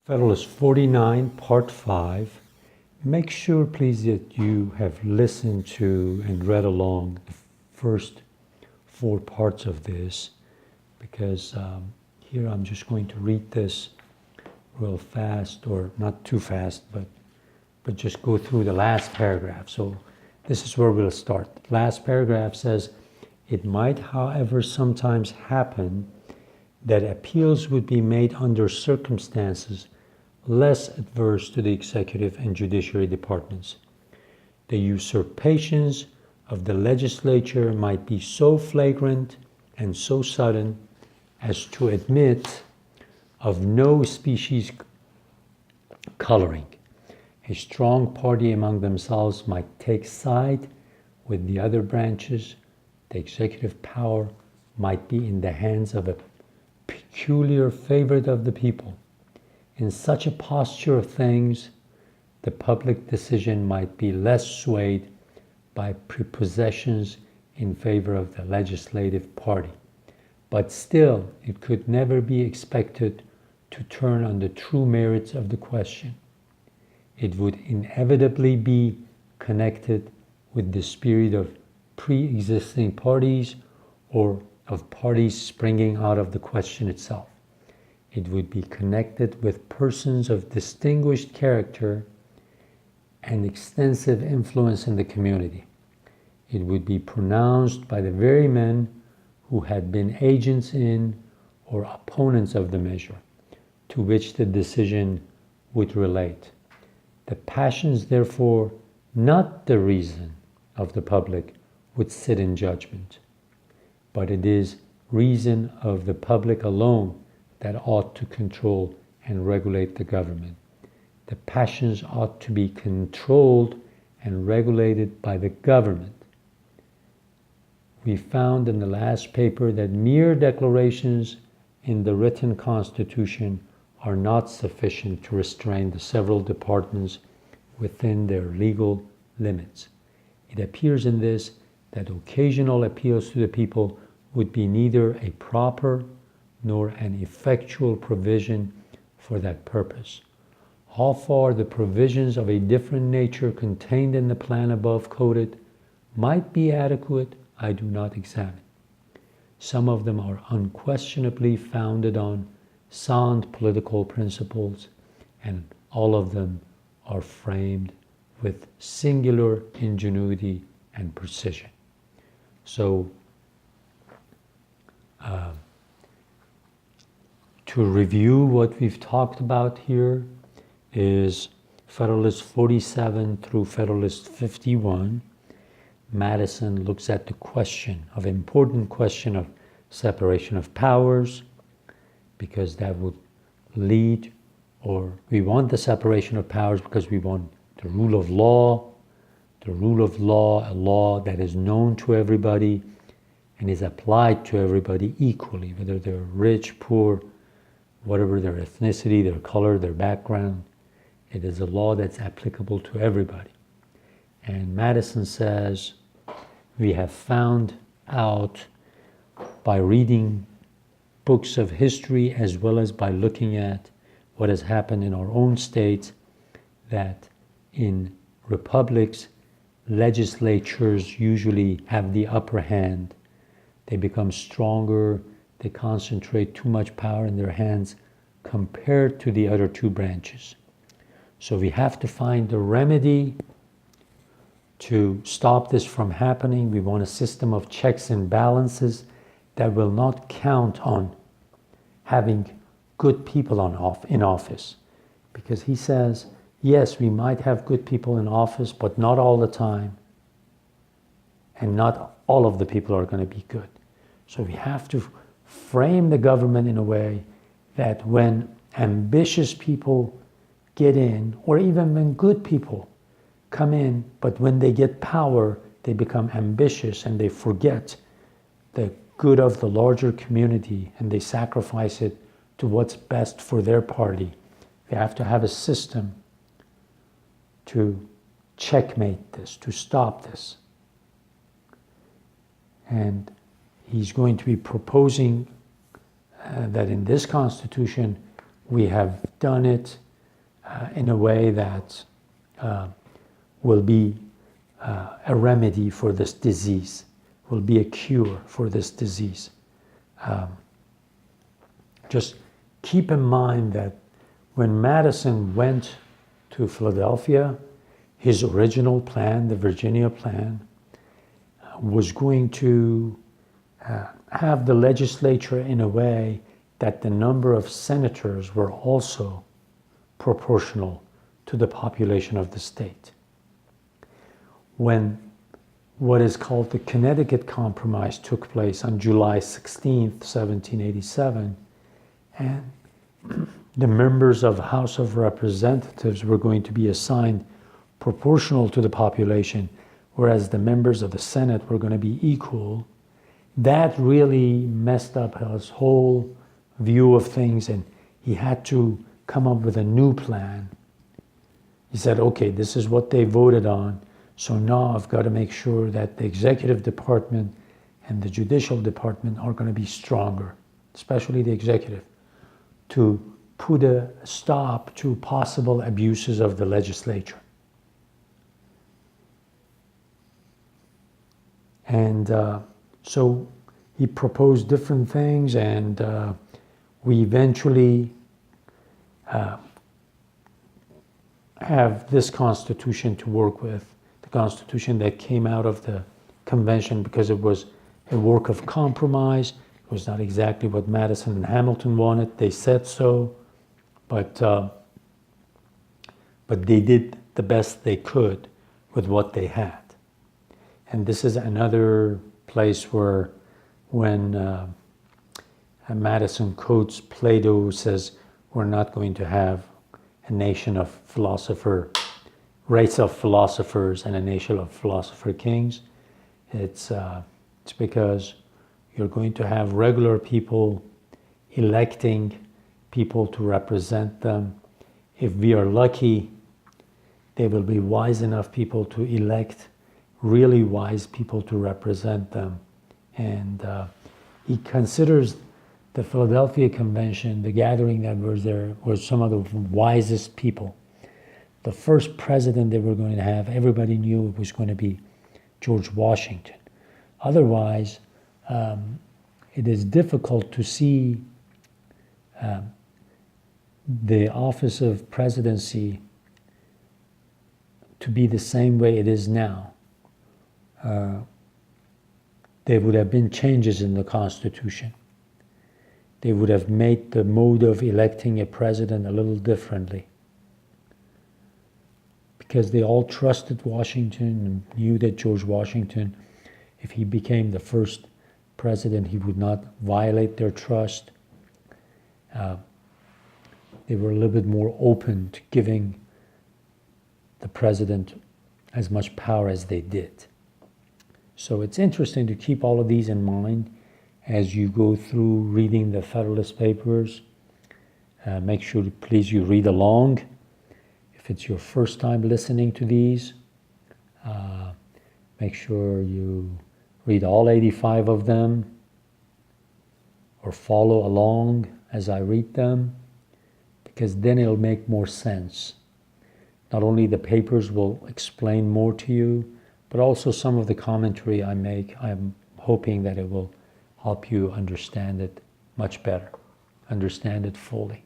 Federalist 49, Part 5. Make sure, please, that you have listened to and read along the first 4 parts of this, because here I'm just going to read this real fast, or not too fast, but just go through the last paragraph. So this is where we'll start. Last paragraph says, "It might, however, sometimes happen that appeals would be made under circumstances less adverse to the executive and judiciary departments. The usurpations of the legislature might be so flagrant and so sudden as to admit of no species coloring. A strong party among themselves might take side with the other branches. The executive power might be in the hands of a peculiar favorite of the people. In such a posture of things, the public decision might be less swayed by prepossessions in favor of the legislative party. But still, it could never be expected to turn on the true merits of the question. It would inevitably be connected with the spirit of pre-existing parties or of parties springing out of the question itself. It would be connected with persons of distinguished character and extensive influence in the community. It would be pronounced by the very men who had been agents in or opponents of the measure to which the decision would relate. The passions, therefore, not the reason of the public, would sit in judgment, but it is reason of the public alone that ought to control and regulate the government. The passions ought to be controlled and regulated by the government. We found in the last paper that mere declarations in the written constitution are not sufficient to restrain the several departments within their legal limits. It appears in this that occasional appeals to the people would be neither a proper nor an effectual provision for that purpose. How far the provisions of a different nature contained in the plan above quoted might be adequate, I do not examine. Some of them are unquestionably founded on sound political principles, and all of them are framed with singular ingenuity and precision." So, to review what we've talked about here is Federalist 47 through Federalist 51. Madison looks at the important question of separation of powers, because that would lead, or we want the separation of powers because we want the rule of law, a law that is known to everybody and is applied to everybody equally, whether they're rich, poor, whatever their ethnicity, their color, their background. It is a law that's applicable to everybody. And Madison says, we have found out by reading books of history as well as by looking at what has happened in our own states, that in republics, legislatures usually have the upper hand. They become stronger, they concentrate too much power in their hands compared to the other 2 branches. So we have to find a remedy to stop this from happening. We want a system of checks and balances that will not count on having good people in office. Because he says, yes, we might have good people in office, but not all the time. And not all of the people are going to be good. So we have to frame the government in a way that when ambitious people get in, or even when good people come in, but when they get power, they become ambitious and they forget the good of the larger community and they sacrifice it to what's best for their party. We have to have a system to checkmate this, to stop this. And he's going to be proposing that in this Constitution we have done it in a way that will be a remedy for this disease, will be a cure for this disease. Just keep in mind that when Madison went to Philadelphia, his original plan, the Virginia plan, was going to have the legislature in a way that the number of senators were also proportional to the population of the state. When what is called the Connecticut Compromise took place on July 16th, 1787, and the members of the House of Representatives were going to be assigned proportional to the population, whereas the members of the Senate were going to be equal. That really messed up his whole view of things, and he had to come up with a new plan. He said, okay, this is what they voted on, so now I've got to make sure that the executive department and the judicial department are going to be stronger, especially the executive, to put a stop to possible abuses of the legislature. And so he proposed different things, and we eventually have this Constitution to work with, the Constitution that came out of the convention, because it was a work of compromise. It was not exactly what Madison and Hamilton wanted. They said so, but they did the best they could with what they had. And this is another place where when Madison quotes Plato, says, we're not going to have a nation of race of philosophers and a nation of philosopher kings. It's because you're going to have regular people electing people to represent them. If we are lucky, they will be wise enough people to elect really wise people to represent them. And he considers the Philadelphia Convention, the gathering that was there, was some of the wisest people. The first president they were going to have, everybody knew it was going to be George Washington. Otherwise, it is difficult to see the office of presidency to be the same way it is now. There would have been changes in the Constitution. They would have made the mode of electing a president a little differently, because they all trusted Washington and knew that George Washington, if he became the first president, he would not violate their trust. They were a little bit more open to giving the president as much power as they did. So it's interesting to keep all of these in mind as you go through reading the Federalist Papers. Make sure, please, you read along. If it's your first time listening to these, make sure you read all 85 of them or follow along as I read them, because then it'll make more sense. Not only the papers will explain more to you, but also some of the commentary I make, I'm hoping that it will help you understand it much better, understand it fully.